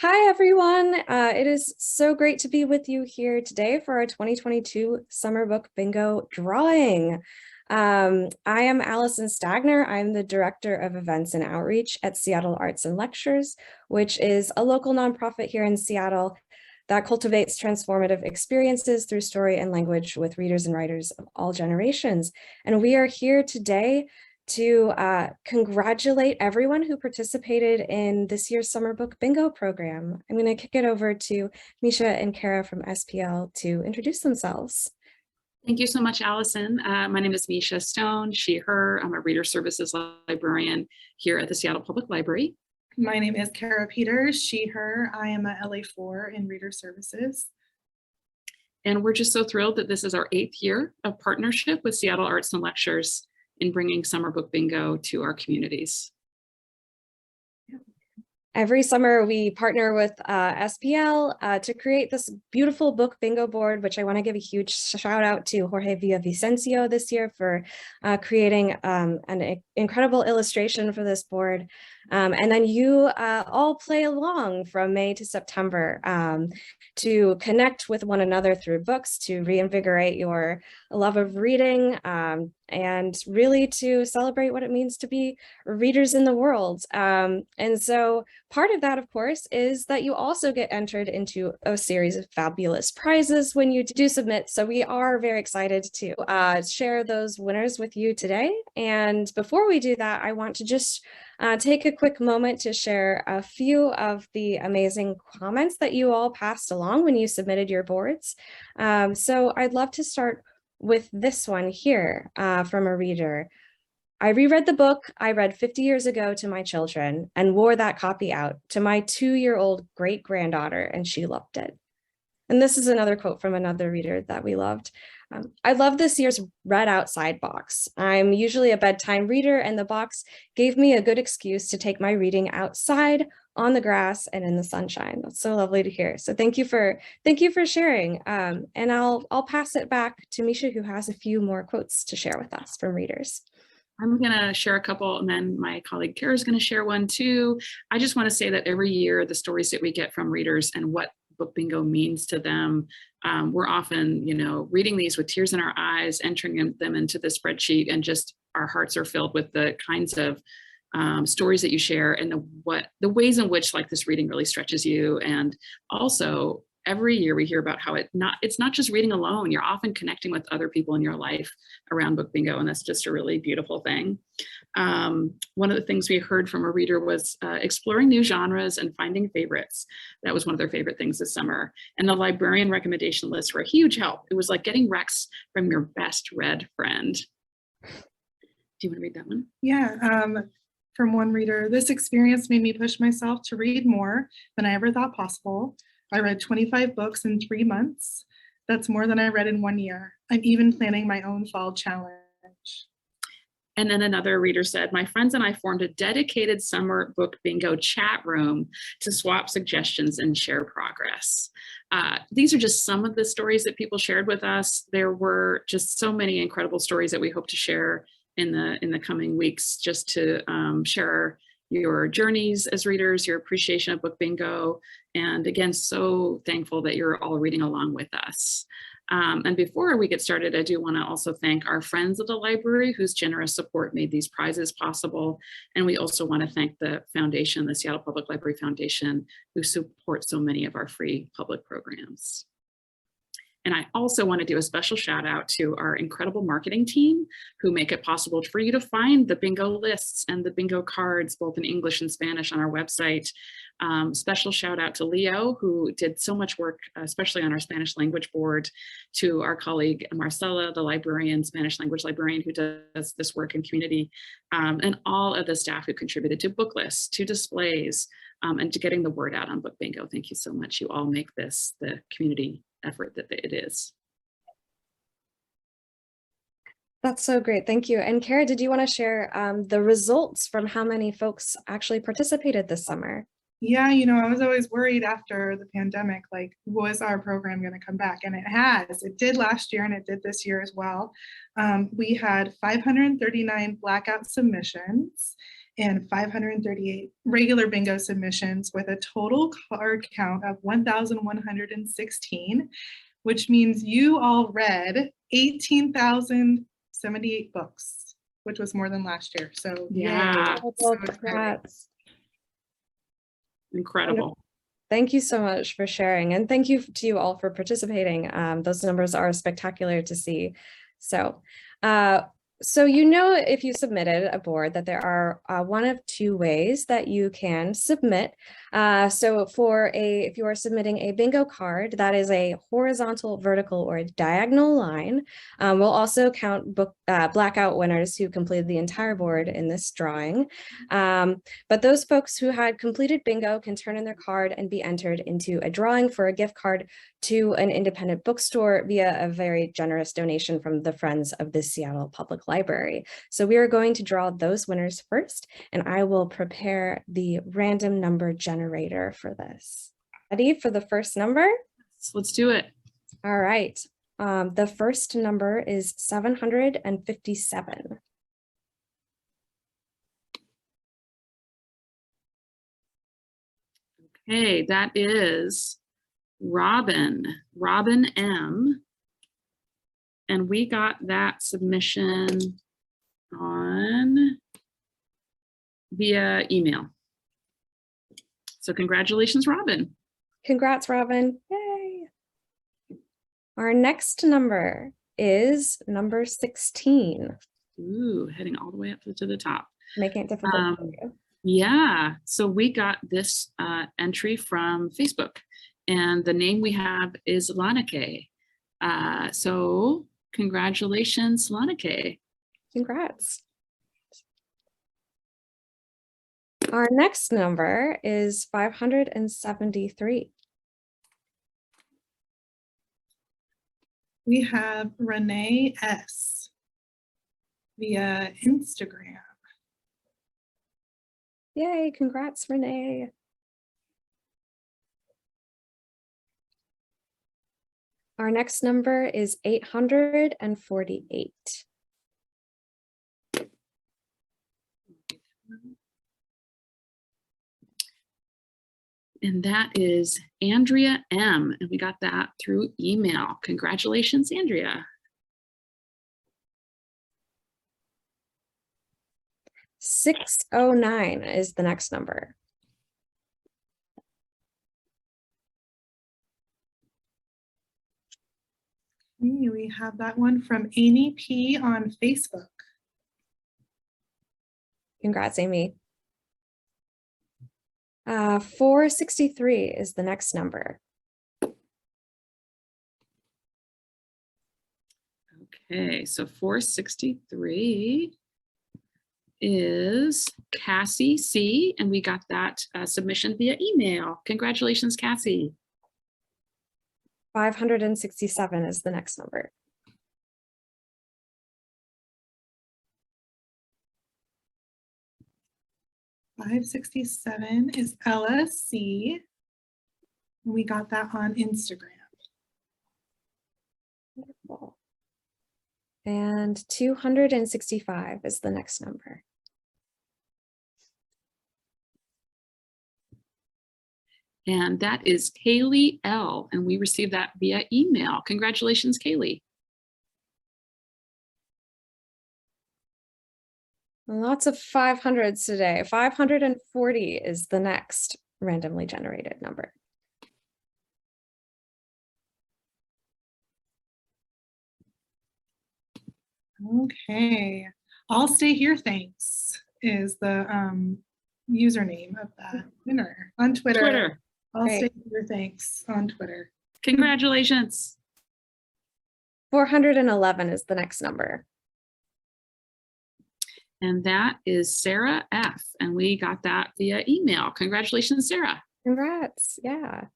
Hi, everyone. It is so great to be with you here today for our 2022 Summer Book Bingo drawing. I am Allison Stagner. I'm the Director of Events and Outreach at Seattle Arts and Lectures, which is a local nonprofit here in Seattle that cultivates transformative experiences through story and language with readers and writers of all generations. And we are here today to congratulate everyone who participated in this year's Summer Book Bingo program. I'm going to kick it over to Misha and Kara from SPL to introduce themselves. Thank you so much, Allison. My name is Misha Stone, she, her. I'm a reader services librarian here at the Seattle Public Library. My name is Kara Peters, she, her. I am a LA4 in reader services. And we're just so thrilled that this is our 8th year of partnership with Seattle Arts and Lectures in bringing Summer Book Bingo to our communities. Every summer, we partner with SPL to create this beautiful book bingo board, which I want to give a huge shout out to Jorge Villavicencio this year for creating an incredible illustration for this board. And then you all play along from May to September to connect with one another through books, to reinvigorate your love of reading, and really to celebrate what it means to be readers in the world. And so part of that, of course, is that you also get entered into a series of fabulous prizes when you do submit. So we are very excited to share those winners with you today. And before we do that, I want to just take a quick moment to share a few of the amazing comments that you all passed along when you submitted your boards. So I'd love to start with this one here from a reader. I reread the book I read 50 years ago to my children and wore that copy out to my 2-year-old great-granddaughter, and she loved it. And this is another quote from another reader that we loved. I love this year's Read Outside box. I'm usually a bedtime reader, and the box gave me a good excuse to take my reading outside on the grass and in the sunshine. That's so lovely to hear. So thank you for sharing. And I'll pass it back to Misha, who has a few more quotes to share with us from readers. I'm going to share a couple, and then my colleague Kara is going to share one too. I just want to say that every year, the stories that we get from readers and what Book Bingo means to them, we're often, reading these with tears in our eyes, entering them into the spreadsheet, and just our hearts are filled with the kinds of stories that you share and the ways in which this reading really stretches you. And also, every year we hear about how it's not just reading alone. You're often connecting with other people in your life around Book Bingo, and that's just a really beautiful thing. One of the things we heard from a reader was exploring new genres and finding favorites. That was one of their favorite things this summer. And the librarian recommendation lists were a huge help. It was like getting recs from your best read friend. Do you want to read that one? Yeah, from one reader, this experience made me push myself to read more than I ever thought possible. I read 25 books in 3 months. That's more than I read in 1 year. I'm even planning my own fall challenge. And then another reader said, my friends and I formed a dedicated Summer Book Bingo chat room to swap suggestions and share progress. These are just some of the stories that people shared with us. There were just so many incredible stories that we hope to share in the coming weeks, just to share your journeys as readers, your appreciation of Book Bingo, and again, so thankful that you're all reading along with us. And before we get started, I do want to also thank our friends at the library whose generous support made these prizes possible. And we also want to thank the foundation, the Seattle Public Library Foundation, who support so many of our free public programs. And I also want to do a special shout out to our incredible marketing team who make it possible for you to find the bingo lists and the bingo cards, both in English and Spanish, on our website. Special shout out to Leo, who did so much work, especially on our Spanish language board, to our colleague Marcela, the librarian, Spanish language librarian, who does this work in community, and all of the staff who contributed to book lists, to displays, and to getting the word out on Book Bingo. Thank you so much. You all make this the community effort that it is. That's so great. Thank you. And Kara, did you want to share the results from how many folks actually participated this summer? Yeah, I was always worried after the pandemic, was our program going to come back? And it has. It did last year and it did this year as well. We had 539 blackout submissions and 538 regular bingo submissions with a total card count of 1,116, which means you all read 18,078 books, which was more than last year. So Yeah. yay. Well, So exciting. congrats. Incredible. Thank you so much for sharing, and thank you to you all for participating. Those numbers are spectacular to see. So, you know, if you submitted a board, that there are one of two ways that you can submit. If you are submitting a bingo card, that is a horizontal, vertical, or a diagonal line. We'll also count blackout winners who completed the entire board in this drawing. But those folks who had completed bingo can turn in their card and be entered into a drawing for a gift card to an independent bookstore via a very generous donation from the Friends of the Seattle Public Library. So we are going to draw those winners first, and I will prepare the random number generator for this. Ready for the first number? So let's do it. All right. The first number is 757. Okay, that is Robin M. And we got that submission via email. So congratulations, Robin. Congrats, Robin. Yay. Our next number is number 16. Ooh, heading all the way up to the top. Making it difficult for you. Yeah, so we got this entry from Facebook, and the name we have is Lanake. So congratulations, Lanake. Congrats. Our next number is 573. We have Renee S. via Instagram. Yay, congrats, Renee. Our next number is 848. And that is Andrea M. And we got that through email. Congratulations, Andrea. 609 is the next number. We have that one from Amy P. on Facebook. Congrats, Amy. 463 is the next number. Okay, so 463 is Cassie C. And we got that submission via email. Congratulations, Cassie. 567 is the next number. .567 is Ella C. And we got that on Instagram. Wonderful. And 265 is the next number. And that is Kaylee L. And we received that via email. Congratulations, Kaylee. Lots of 500s today. 540 is the next randomly generated number. Okay. I'll stay here, thanks, is the username of that winner on Twitter. I'll Great. stay here, thanks, on Twitter. Congratulations. 411 is the next number. And that is Sarah F. And we got that via email. Congratulations, Sarah. Congrats. Yeah.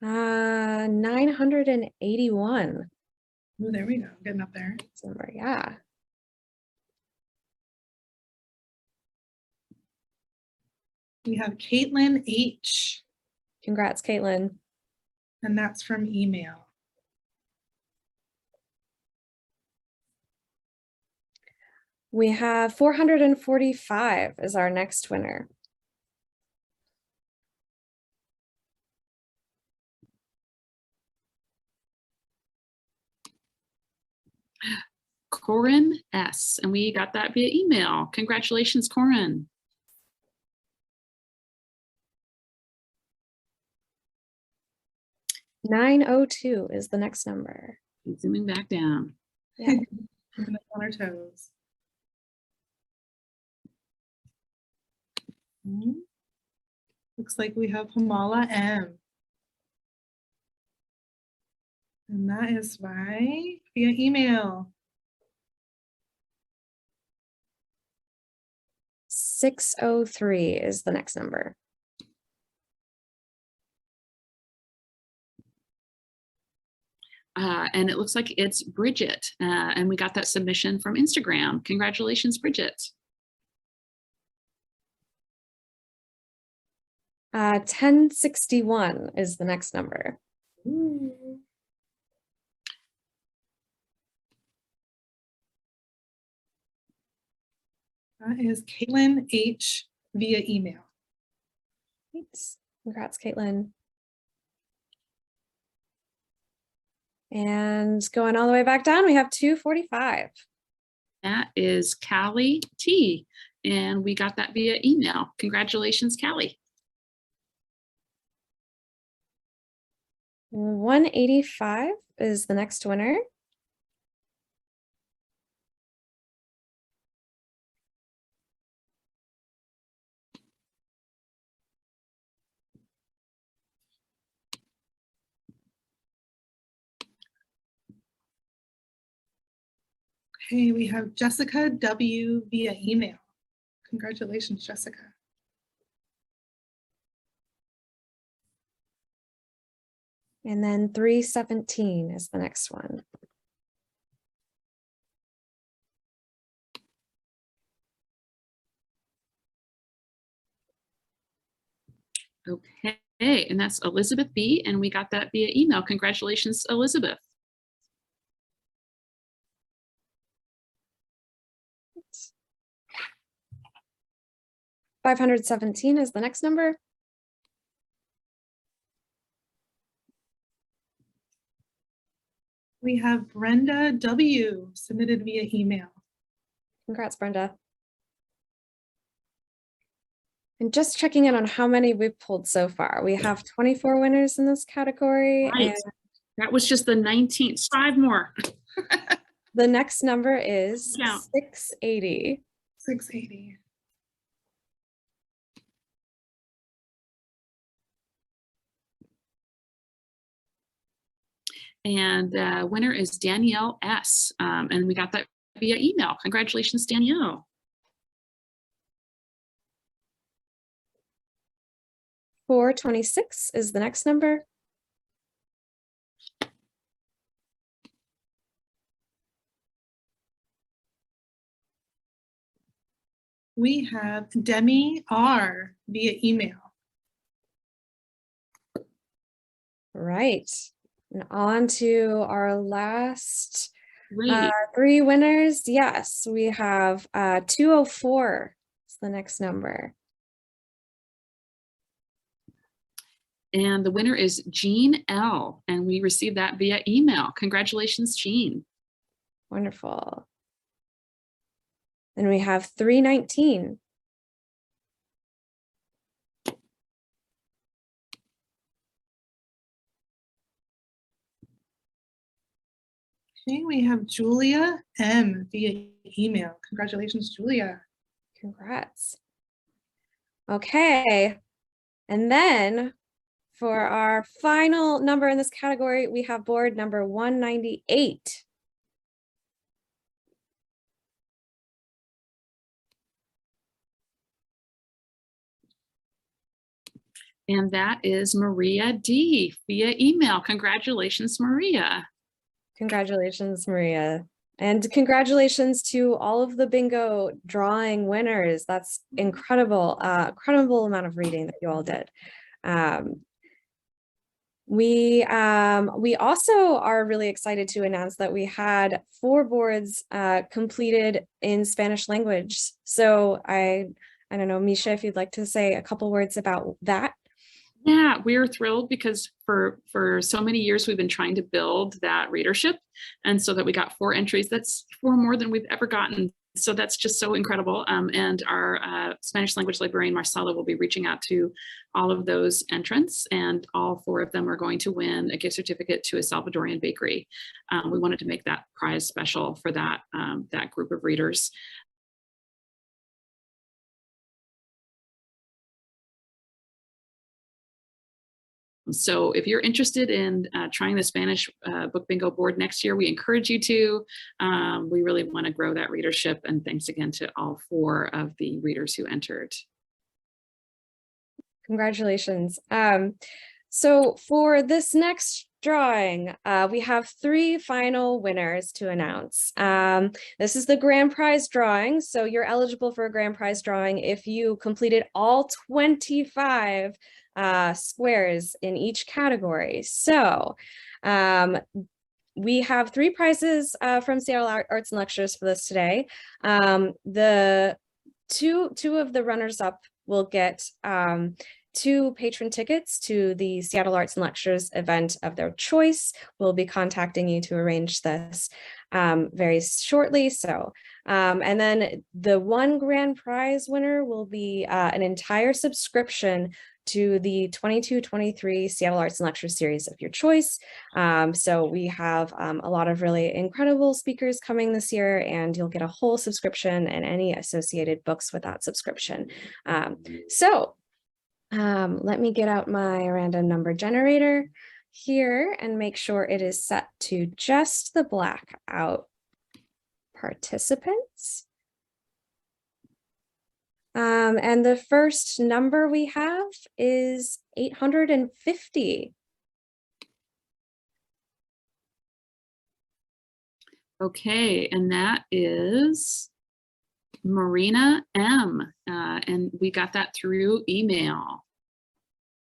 981. Oh, there we go. Getting up there. Number, yeah. We have Caitlin H. Congrats, Caitlin. And that's from email. We have 445 is our next winner. Corin S. And we got that via email. Congratulations, Corin. $902 is the next number. Zooming back down. Yeah. Keeping us on our toes. Looks like we have Hamala M. And that is via email. 603 is the next number. And it looks like it's Bridget. And we got that submission from Instagram. Congratulations, Bridget. 1061 is the next number. Ooh. That is Caitlin H via email. Thanks. Congrats, Caitlin. And going all the way back down, we have 245. That is Callie T. And we got that via email. Congratulations, Callie. 185 is the next winner. Okay, we have Jessica W via email. Congratulations, Jessica. And then 317 is the next one. Okay, and that's Elizabeth B. And we got that via email. Congratulations, Elizabeth. $517 is the next number. We have Brenda W submitted via email. Congrats, Brenda. And just checking in on how many we've pulled so far. We have 24 winners in this category. Right. And That was just the 19th. 5 more. the next number is Count. 680. 680. And winner is Danielle S. And we got that via email. Congratulations, Danielle. $426 is the next number. We have Demi R via email. Right. And on to our last Great. 3 winners. Yes, we have 204 is the next number. And the winner is Jean L. And we received that via email. Congratulations, Jean. Wonderful. And we have 319. Okay, we have Julia M via email. Congratulations, Julia. Congrats. Okay. And then for our final number in this category, we have board number 198. And that is Maria D. via email. Congratulations, Maria. Congratulations, Maria. And congratulations to all of the bingo drawing winners. That's incredible, incredible amount of reading that you all did. We also are really excited to announce that we had 4 boards completed in Spanish language. So I don't know, Misha, if you'd like to say a couple words about that. Yeah, we're thrilled because for so many years we've been trying to build that readership, and so that we got 4 entries. That's 4 more than we've ever gotten. So that's just so incredible. And our Spanish language librarian Marcela will be reaching out to all of those entrants, and all 4 of them are going to win a gift certificate to a Salvadorian bakery. We wanted to make that prize special for that that group of readers. So if you're interested in trying the Spanish book bingo board next year, we encourage you to. We really want to grow that readership, and thanks again to all 4 of the readers who entered. Congratulations. So for this next drawing, we have 3 final winners to announce. This is the grand prize drawing. So you're eligible for a grand prize drawing if you completed all 25 squares in each category. So we have 3 prizes from Seattle Arts and Lectures for this today. The two of the runners-up will get 2 patron tickets to the Seattle Arts and Lectures event of their choice. We'll be contacting you to arrange this very shortly. So, and then the 1 grand prize winner will be an entire subscription to the 22-23 Seattle Arts and Lectures series of your choice. So we have a lot of really incredible speakers coming this year, and you'll get a whole subscription and any associated books with that subscription. Let me get out my random number generator here and make sure it is set to just the blackout participants. And the first number we have is 850. Okay, and that is Marina M. And we got that through email.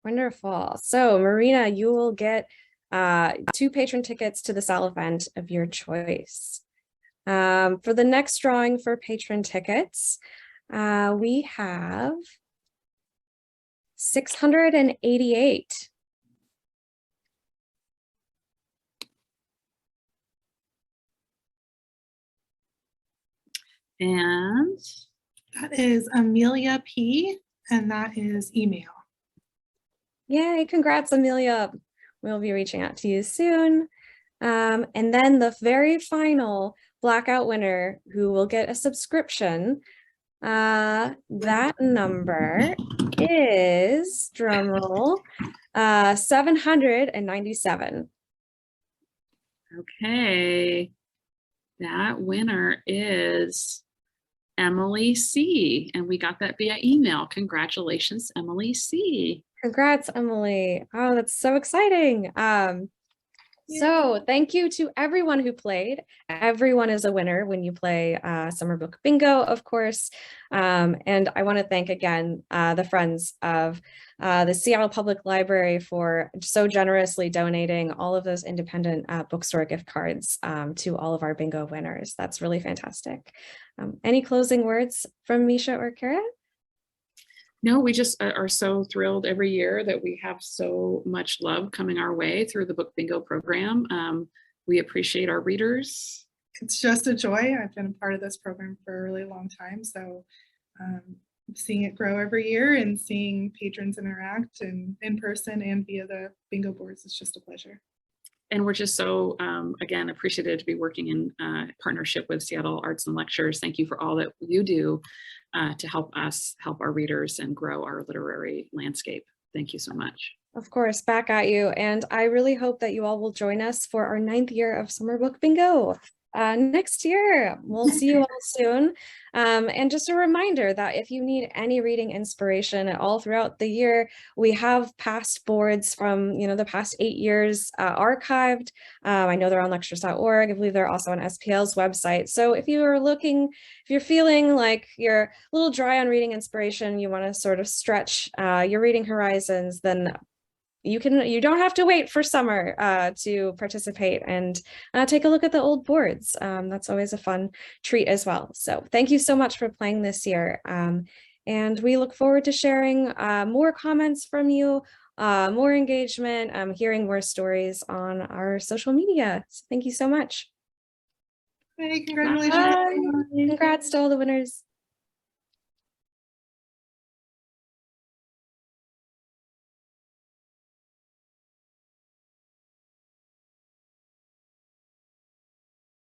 Wonderful. So Marina, you will get 2 patron tickets to the SAL event of your choice. For the next drawing for patron tickets, we have 688. And That is Amelia P, and that is email. Yay, congrats, Amelia. We'll be reaching out to you soon. And then the very final blackout winner who will get a subscription, that number is, drumroll, 797. okay, that winner is Emily C. And we got that via email. Congratulations, Emily C. Congrats, Emily. Oh, that's so exciting. So thank you to everyone who played. Everyone is a winner when you play Summer Book Bingo, of course. And I want to thank again the friends of the Seattle Public Library for so generously donating all of those independent bookstore gift cards to all of our bingo winners. That's really fantastic. Any closing words from Misha or Kara? No, we just are so thrilled every year that we have so much love coming our way through the Book Bingo program. We appreciate our readers. It's just a joy. I've been a part of this program for a really long time. So seeing it grow every year and seeing patrons interact and in person and via the bingo boards is just a pleasure. And we're just so, again, appreciative to be working in partnership with Seattle Arts and Lectures. Thank you for all that you do to help us help our readers and grow our literary landscape. Thank you so much. Of course, back at you. And I really hope that you all will join us for our 9th year of Summer Book Bingo next year. We'll see you all soon. And just a reminder that if you need any reading inspiration at all throughout the year, we have past boards from the past 8 years archived. I know they're on lectures.org. I believe they're also on SPL's website. So if you're feeling like you're a little dry on reading inspiration, you want to sort of stretch your reading horizons, then you don't have to wait for summer to participate and take a look at the old boards. That's always a fun treat as well. So thank you so much for playing this year. And we look forward to sharing more comments from you, more engagement, hearing more stories on our social media. So thank you so much. Hey, congratulations. Bye. Congrats to all the winners.